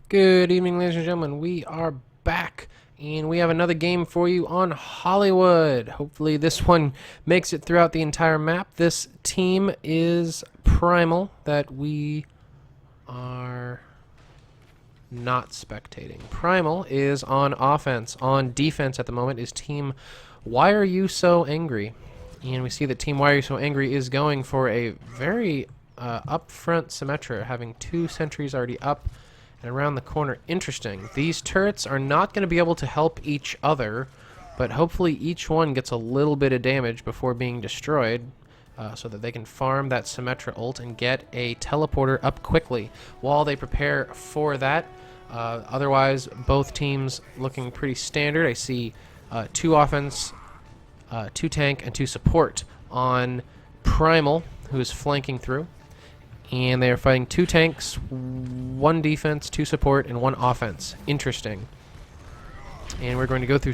Good evening, ladies and gentlemen. We are back, and we have another game for you on Hollywood. Hopefully, this one makes it throughout the entire map. This team is Primal, that we are not spectating. Primal is on offense. On defense at the moment is Team Why Are You So Angry? And we see that Team Why Are You So Angry is going for a very upfront Symmetra, having 2 sentries already up and around the corner. Interesting. These turrets are not going to be able to help each other, but hopefully each one gets a little bit of damage before being destroyed, so that they can farm that Symmetra ult and get a teleporter up quickly while they prepare for that. Otherwise, both teams looking pretty standard. I see 2 offense, 2 tank, and 2 support on Primal, who is flanking through. And they are fighting 2 tanks, 1 defense, 2 support, and 1 offense. Interesting. And we're going to go through...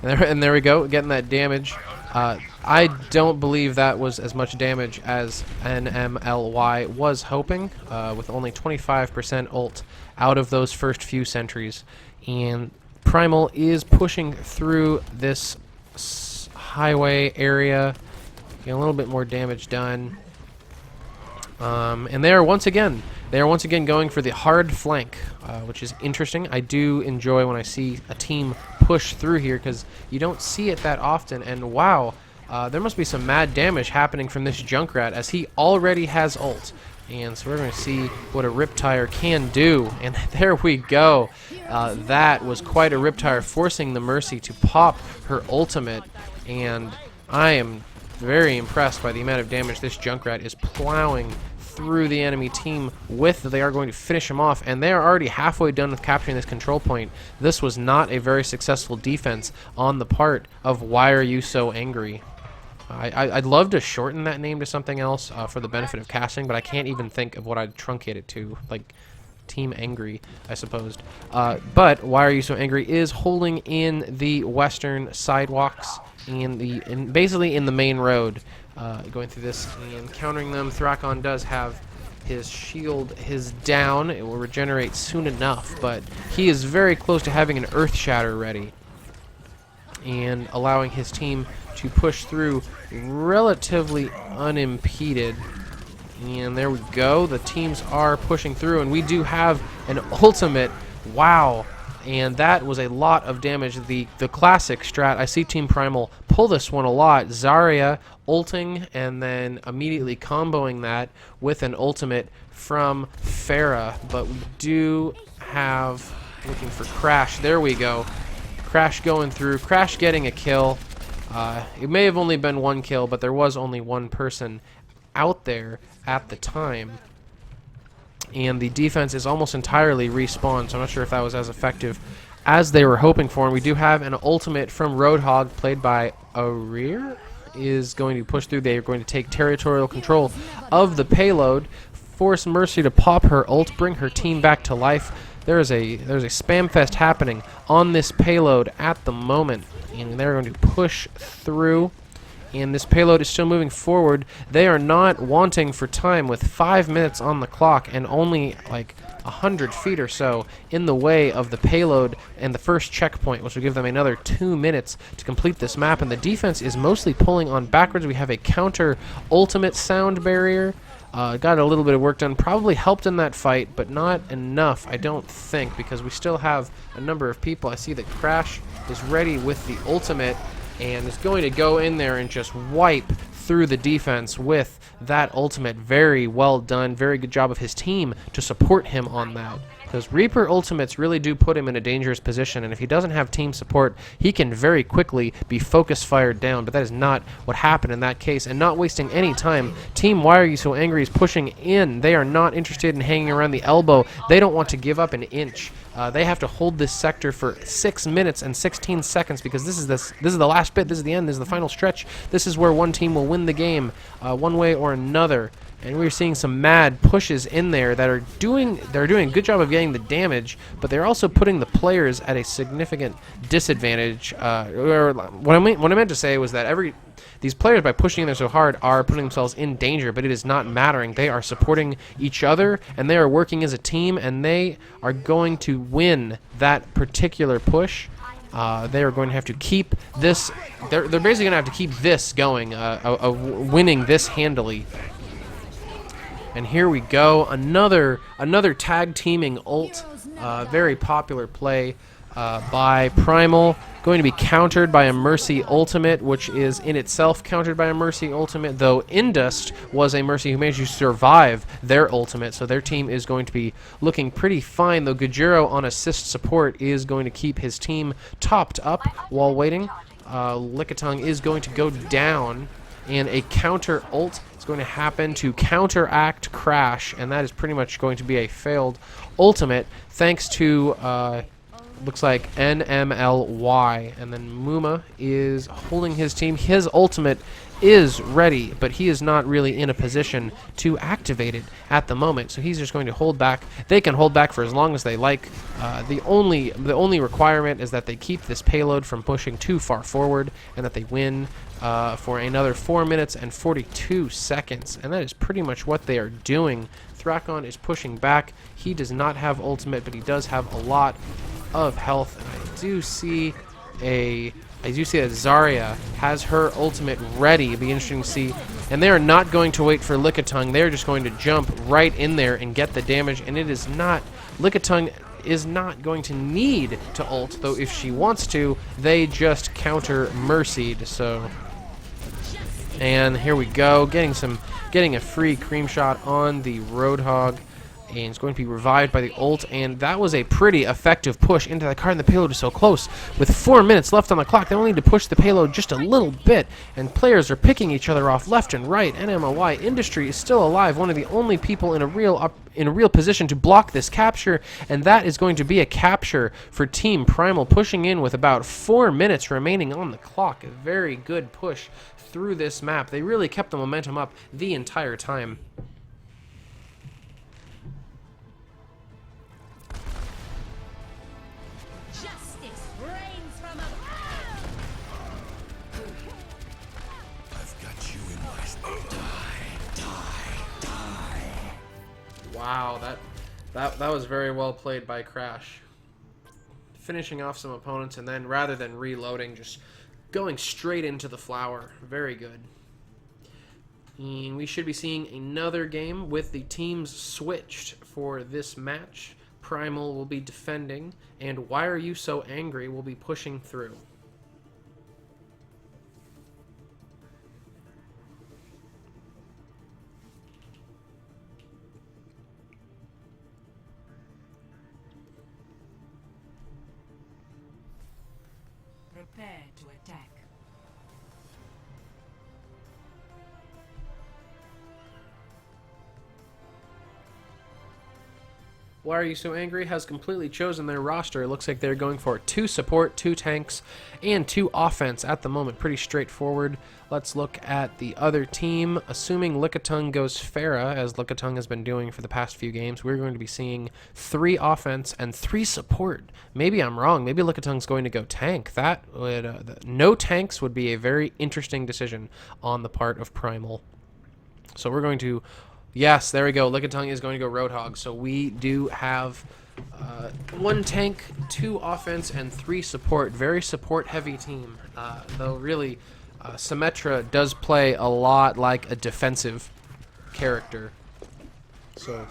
and there we go, getting that damage. I don't believe that was as much damage as NMLY was hoping, with only 25% ult out of those first few sentries. And Primal is pushing through this highway area, getting a little bit more damage done. And they are once again going for the hard flank, which is interesting. I do enjoy when I see a team push through here because you don't see it that often. And wow, there must be some mad damage happening from this Junkrat as he already has ult. And so we're going to see what a Riptire can do. And there we go. That was quite a Riptire, forcing the Mercy to pop her ultimate. And I am very impressed by the amount of damage this Junkrat is plowing through the enemy team with. They are going to finish him off, and they are already halfway done with capturing this control point. This was not a very successful defense on the part of Why Are You So Angry? I'd love to shorten that name to something else for the benefit of casting, but I can't even think of what I'd truncate it to, like Team Angry, I suppose. But Why Are You So Angry is holding in the western sidewalks and basically in the main road, going through this and countering them. Thrakon does have his shield down. It will regenerate soon enough, but he is very close to having an Earth Shatter ready and allowing his team to push through relatively unimpeded. And there we go. The teams are pushing through, and we do have an ultimate. Wow. And that was a lot of damage. The classic strat. I see Team Primal pull this one a lot. Zarya ulting and then immediately comboing that with an ultimate from Pharah. But we do have, looking for Crash. There we go. Crash going through. Crash getting a kill. It may have only been 1 kill, but there was only 1 person out there at the time. And the defense is almost entirely respawned, so I'm not sure if that was as effective as they were hoping for. And we do have an ultimate from Roadhog, played by Arir, is going to push through. They are going to take territorial control of the payload, force Mercy to pop her ult, bring her team back to life. There's a spam fest happening on this payload at the moment, and they're going to push through. And this payload is still moving forward. They are not wanting for time with 5 minutes on the clock and only like 100 feet or so in the way of the payload and the first checkpoint, which will give them another 2 minutes to complete this map. And the defense is mostly pulling on backwards. We have a counter ultimate sound barrier. Got a little bit of work done. Probably helped in that fight, but not enough, I don't think, because we still have a number of people. I see that Crash is ready with the ultimate and is going to go in there and just wipe through the defense with that ultimate. Very well done. Very good job of his team to support him on that. Because Reaper ultimates really do put him in a dangerous position, and if he doesn't have team support, he can very quickly be focus fired down, but that is not what happened in that case. And not wasting any time, Team Why Are You So Angry is pushing in. They are not interested in hanging around the elbow. They don't want to give up an inch. They have to hold this sector for 6 minutes and 16 seconds because this is the last bit. This is the end. This is the final stretch. This is where one team will win the game, one way or another. And we're seeing some mad pushes in there that are doing a good job of getting the damage, but they're also putting the players at a significant disadvantage. Or what I meant to say was that these players, by pushing in there so hard, are putting themselves in danger, but it is not mattering. They are supporting each other, and they are working as a team, and they are going to win that particular push. They are going to have to keep this. They're basically going to have to keep this going, winning this handily. And here we go, another tag teaming ult, very popular play by Primal, going to be countered by a Mercy ultimate, which is in itself countered by a Mercy ultimate, though Indust was a Mercy who managed to survive their ultimate, so their team is going to be looking pretty fine, though Gajero on assist support is going to keep his team topped up while waiting. Lickitung is going to go down, and a counter ult is going to happen to counteract Crash, and that is pretty much going to be a failed ultimate, thanks to looks like NMLY, and then Muma is holding his team. His ultimate is ready, but he is not really in a position to activate it at the moment, so he's just going to hold back. They can hold back for as long as they like. The only requirement is that they keep this payload from pushing too far forward, and that they win for another 4 minutes and 42 seconds, and that is pretty much what they are doing. Thrakon is pushing back. He does not have ultimate, but he does have a lot of health, and I do see that Zarya has her ultimate ready. It'll be interesting to see. And they are not going to wait for Lickitung. They're just going to jump right in there and get the damage, and it is not, Lickitung is not going to need to ult, though if she wants to, they just counter Mercied. So, and here we go, getting a free cream shot on the Roadhog, and it's going to be revived by the ult, and that was a pretty effective push into the card, and the payload is so close. With 4 minutes left on the clock, they only need to push the payload just a little bit, and players are picking each other off left and right. NMLY Industry is still alive, one of the only people in a real position to block this capture, and that is going to be a capture for Team Primal, pushing in with about 4 minutes remaining on the clock. A very good push through this map. They really kept the momentum up the entire time. Wow, that was very well played by Crash. Finishing off some opponents, and then rather than reloading, just going straight into the flower. Very good. And we should be seeing another game with the teams switched for this match. Primal will be defending, and Why Are You So Angry will be pushing through. Prepare to attack. Why Are You So Angry has completely chosen their roster. It looks like they're going for 2 support, 2 tanks, and 2 offense at the moment. Pretty straightforward. Let's look at the other team. Assuming Lickitung goes Pharah, as Lickitung has been doing for the past few games, we're going to be seeing 3 offense and 3 support. Maybe I'm wrong. Maybe Lickitung's going to go tank. That would no tanks would be a very interesting decision on the part of Primal. So we're going to... Yes, there we go. Lickitung is going to go Roadhog. So we do have 1 tank, 2 offense, and 3 support. Very support-heavy team. Though really, Symmetra does play a lot like a defensive character. So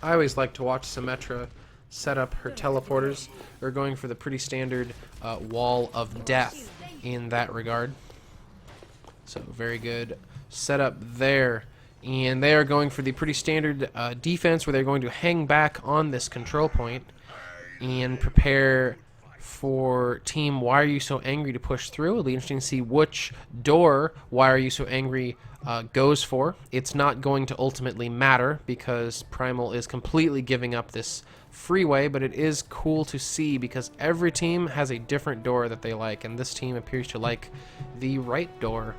I always like to watch Symmetra set up her teleporters. They're going for the pretty standard wall of death in that regard. So very good setup there. And they are going for the pretty standard defense, where they're going to hang back on this control point and prepare for Team Why Are You So Angry to push through. It'll be interesting to see which door Why Are You So Angry goes for. It's not going to ultimately matter, because Primal is completely giving up this freeway, but it is cool to see because every team has a different door that they like, and this team appears to like the right door.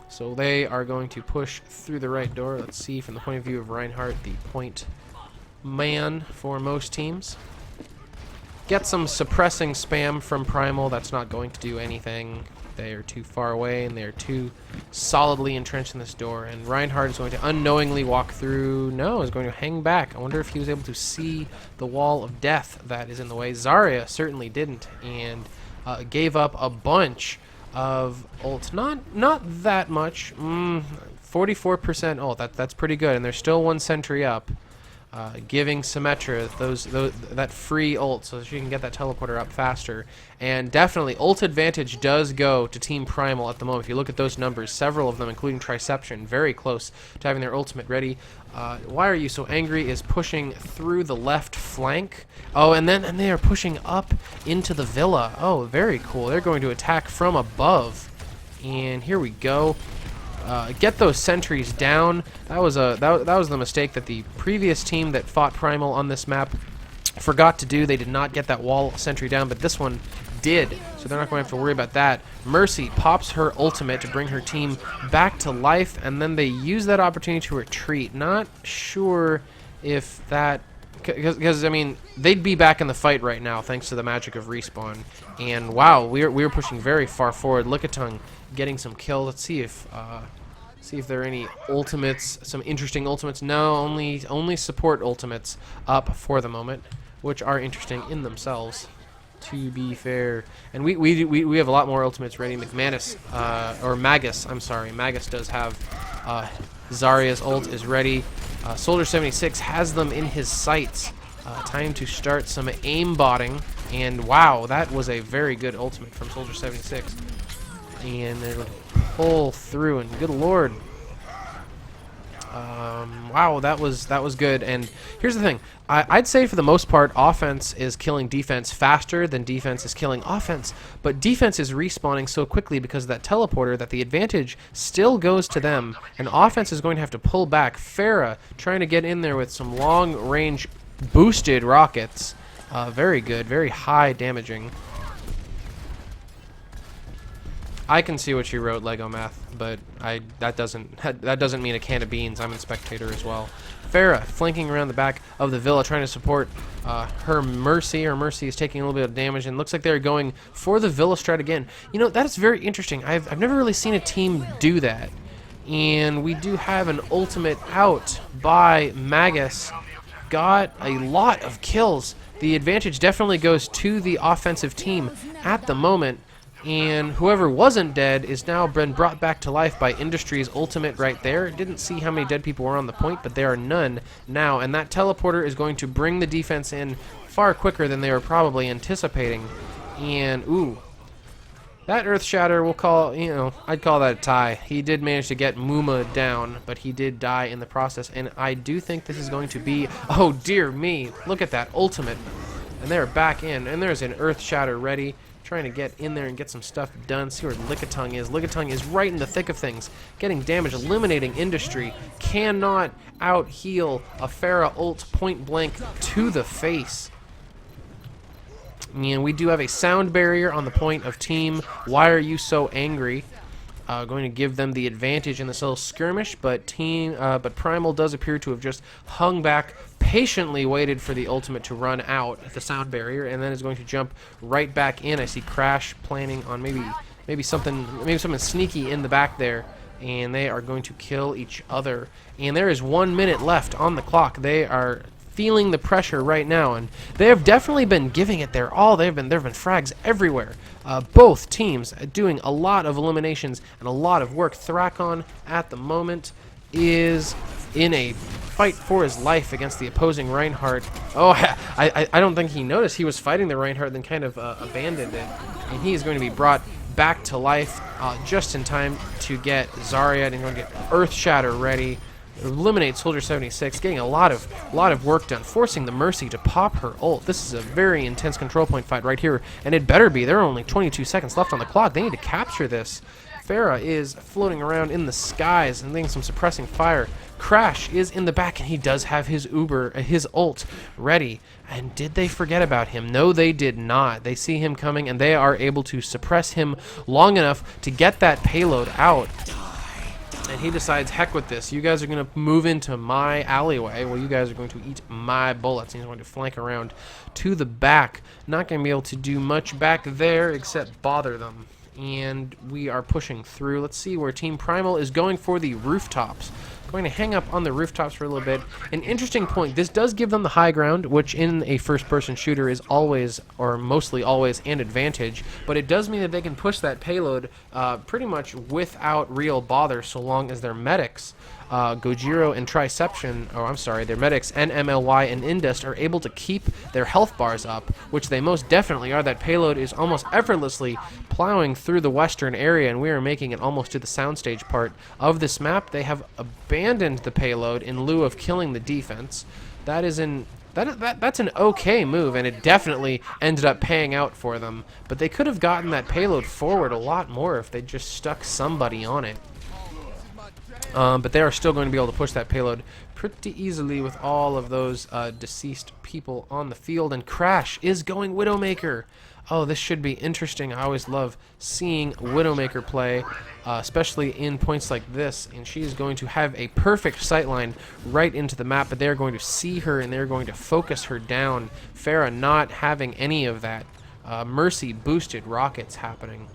So they are going to push through the right door. Let's see from the point of view of Reinhardt, the point man for most teams. Get some suppressing spam from Primal. That's not going to do anything. They are too far away, and they are too solidly entrenched in this door. And Reinhardt is going to unknowingly walk through. No, is going to hang back. I wonder if he was able to see the wall of death that is in the way. Zarya certainly didn't, and gave up a bunch of ult. Not that much. 44% ult. That's pretty good, and there's still one sentry up. Giving Symmetra that free ult so that she can get that teleporter up faster. And definitely, ult advantage does go to Team Primal at the moment. If you look at those numbers, several of them, including Triception, very close to having their ultimate ready. Why Are You So Angry is pushing through the left flank. Oh, and they are pushing up into the villa. Oh, very cool. They're going to attack from above. And here we go. Get those sentries down. That was the mistake that the previous team that fought Primal on this map forgot to do. They did not get that wall sentry down, but this one did, so they're not going to have to worry about that. Mercy pops her ultimate to bring her team back to life, and then they use that opportunity to retreat. Not sure if that... Because, I mean, they'd be back in the fight right now thanks to the magic of respawn. And, wow, we were pushing very far forward. Lickitung getting some kill. Let's see if there are any ultimates, some interesting ultimates. No, only support ultimates up for the moment, which are interesting in themselves, to be fair. And we have a lot more ultimates ready. Magus, I'm sorry. Magus does have Zarya's ult is ready. Soldier 76 has them in his sights. Time to start some aimbotting. And wow, that was a very good ultimate from Soldier 76. And they're going to pull through, and good lord. Wow, that was good. And here's the thing. I'd say for the most part, offense is killing defense faster than defense is killing offense. But defense is respawning so quickly because of that teleporter that the advantage still goes to them. And offense is going to have to pull back. Pharah trying to get in there with some long-range boosted rockets. Very good, very high damaging. I can see what you wrote, Lego Math, but that doesn't mean a can of beans. I'm a spectator as well. Pharah flanking around the back of the villa, trying to support her Mercy. Her Mercy is taking a little bit of damage, and looks like they're going for the villa strat again. You know, that is very interesting. I've never really seen a team do that, and we do have an ultimate out by Magus. Got a lot of kills. The advantage definitely goes to the offensive team at the moment. And whoever wasn't dead is now been brought back to life by Industry's ultimate right there. Didn't see how many dead people were on the point, but there are none now. And that teleporter is going to bring the defense in far quicker than they were probably anticipating. And, ooh. That Earth Shatter, we'll call, I'd call that a tie. He did manage to get Muma down, but he did die in the process. And I do think this is going to be, oh dear me, look at that ultimate. And they're back in, and there's an Earth Shatter ready. Trying to get in there and get some stuff done. See where Lickitung is. Lickitung is right in the thick of things. Getting damage, eliminating Industry. Cannot out-heal a Pharah ult point blank to the face. And we do have a sound barrier on the point of team. Why Are You So Angry? Going to give them the advantage in this little skirmish, but Primal does appear to have just hung back, patiently waited for the ultimate to run out at the sound barrier, and then is going to jump right back in. I see Crash planning on maybe something sneaky in the back there, and they are going to kill each other. And there is 1 minute left on the clock. They are feeling the pressure right now, and they have definitely been giving it their all. There have been frags everywhere. Both teams doing a lot of eliminations and a lot of work. Thrakon at the moment is in a fight for his life against the opposing Reinhardt. Oh, I don't think he noticed he was fighting the Reinhardt, then kind of abandoned it, and he is going to be brought back to life just in time to get Zarya, and going to get Earth Shatter ready. Eliminate Soldier 76, getting a lot of work done, forcing the Mercy to pop her ult. This is a very intense control point fight right here, and it better be. There are only 22 seconds left on the clock. They need to capture this. Pharah is floating around in the skies and doing some suppressing fire. Crash is in the back, and he does have his his ult ready. And did they forget about him? No, they did not. They see him coming, and they are able to suppress him long enough to get that payload out. And he decides, heck with this. You guys are going to move into my alleyway. Well, you guys are going to eat my bullets. And he's going to flank around to the back. Not going to be able to do much back there except bother them. and we are pushing through. Let's see where Team Primal is going for the rooftops. Going to hang up on the rooftops for a little bit. An interesting point, this does give them the high ground, which in a first-person shooter is always, or mostly always, an advantage, but it does mean that they can push that payload pretty much without real bother, so long as their medics, Gojiro and Triception, oh I'm sorry, their medics, NMLY and Indust are able to keep their health bars up, which they most definitely are. That payload is almost effortlessly plowing through the western area, and we are making it almost to the soundstage part of this map. They have abandoned the payload in lieu of killing the defense. That is that's an okay move, and it definitely ended up paying out for them. But they could have gotten that payload forward a lot more if they just stuck somebody on it. But they are still going to be able to push that payload pretty easily with all of those deceased people on the field. And Crash is going Widowmaker. Oh, this should be interesting. I always love seeing Widowmaker play, especially in points like this. And she is going to have a perfect sightline right into the map, but they're going to see her and they're going to focus her down. Pharah not having any of that Mercy boosted rockets happening.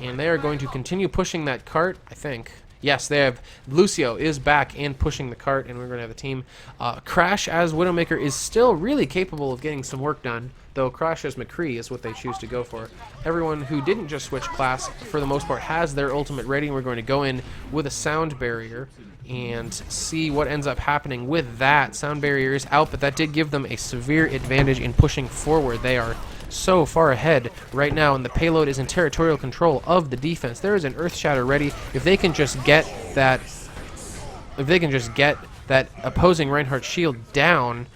And they are going to continue pushing that cart, I think. Yes, they have. Lucio is back and pushing the cart, and we're going to have a team. Crash as Widowmaker is still really capable of getting some work done, though Crash as McCree is what they choose to go for. Everyone who didn't just switch class, for the most part, has their ultimate ready, and we're going to go in with a sound barrier and see what ends up happening with that. Sound barrier is out, but that did give them a severe advantage in pushing forward. They are so far ahead right now, and the payload is in territorial control of the defense. There is an Earth Shatter ready. If they can just get that, opposing Reinhardt shield down,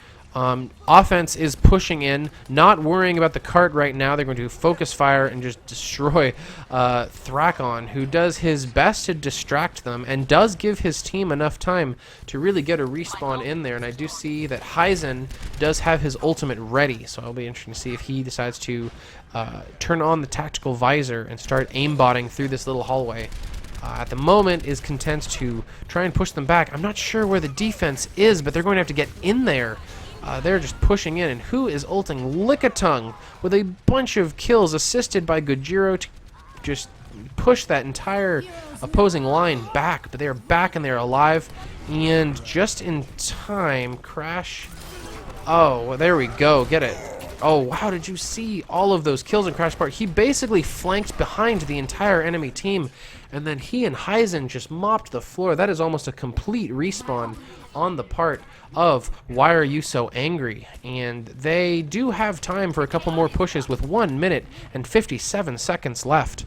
offense is pushing in, not worrying about the cart right now. They're going to focus fire and just destroy Thrakon, who does his best to distract them and does give his team enough time to really get a respawn in there. And I do see that Heisen does have his ultimate ready, so it'll be interesting to see if he decides to turn on the tactical visor and start aimbotting through this little hallway. At the moment is content to try and push them back. I'm not sure where the defense is, but they're going to have to get in there. They're just pushing in, and who is ulting? Lickitung with a bunch of kills, assisted by Gojiro to just push that entire opposing line back. But they are back and they're alive, and just in time, Crash. Oh, well, there we go. Get it. Oh, wow, did you see all of those kills in Crash part? He basically flanked behind the entire enemy team, and then he and Heisen just mopped the floor. That is almost a complete respawn on the part of Why Are You So Angry? And they do have time for a couple more pushes with 1 minute and 57 seconds left.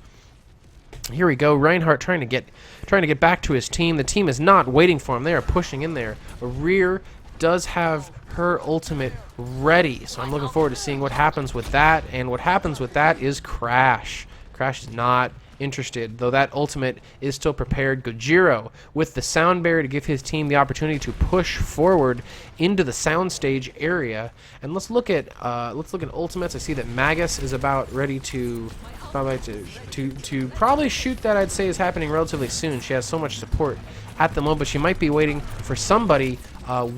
Here we go. Reinhardt trying to get back to his team. The team is not waiting for him. They are pushing in there. Rear does have her ultimate ready, so I'm looking forward to seeing what happens with that. And what happens with that is Crash. Crash is not interested, though that ultimate is still prepared. Gojiro with the sound barrier to give his team the opportunity to push forward into the soundstage area. And let's look at ultimates. I see that Magus is about ready to probably shoot. That I'd say is happening relatively soon. She has so much support at the moment, but she might be waiting for somebody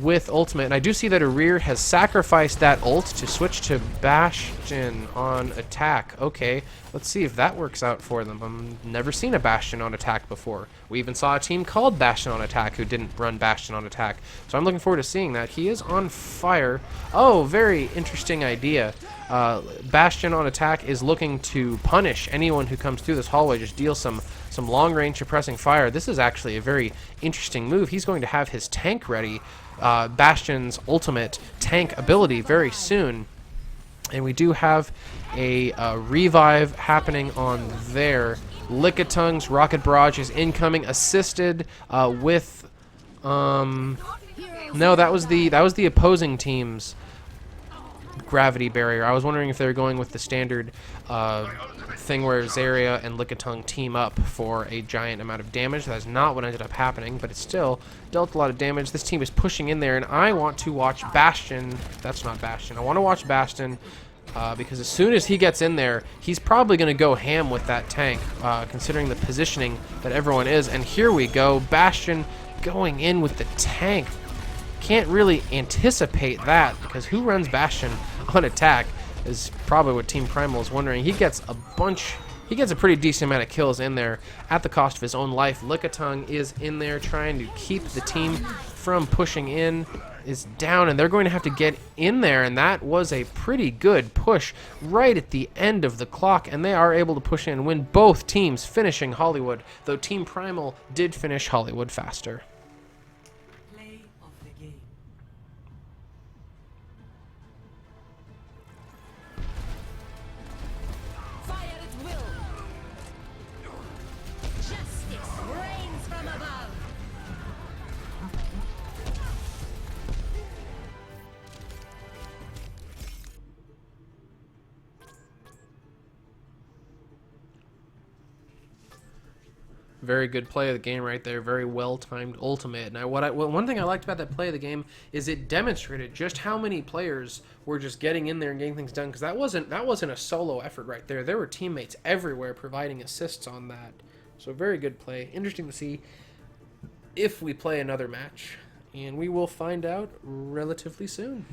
with ultimate. And I do see that Arir has sacrificed that ult to switch to Bastion on attack. Okay, let's see if that works out for them. I've never seen a Bastion on attack before. We even saw a team called Bastion on attack who didn't run Bastion on attack. So I'm looking forward to seeing that. He is on fire. Oh, very interesting idea. Bastion on attack is looking to punish anyone who comes through this hallway, just deal some long-range suppressing fire. This is actually a very interesting move. He's going to have his tank ready, Bastion's ultimate tank ability, very soon. And we do have a revive happening on there. Lickatung's rocket barrage is incoming, assisted with no, that was the opposing team's gravity barrier. I was wondering if they were going with the standard thing where Zarya and Lickitung team up for a giant amount of damage. That's not what ended up happening, but it still dealt a lot of damage. This team is pushing in there, and I want to watch Bastion. That's not Bastion. I want to watch Bastion because as soon as he gets in there, he's probably going to go ham with that tank, considering the positioning that everyone is. And here we go, Bastion going in with the tank. Can't really anticipate that, because who runs Bastion on attack is probably what Team Primal is wondering. He gets a bunch he gets a pretty decent amount of kills in there at the cost of his own life. Lickitung is in there trying to keep the team from pushing in, is down, and they're going to have to get in there, and that was a pretty good push right at the end of the clock, and they are able to push in and win, both teams finishing Hollywood, though Team Primal did finish Hollywood faster. Play of the game. Fire at will. Justice reigns from above. Very good play of the game right there. Very well-timed ultimate. Now, one thing I liked about that play of the game is it demonstrated just how many players were just getting in there and getting things done. Because that wasn't a solo effort right there. There were teammates everywhere providing assists on that. So very good play. Interesting to see if we play another match, and we will find out relatively soon.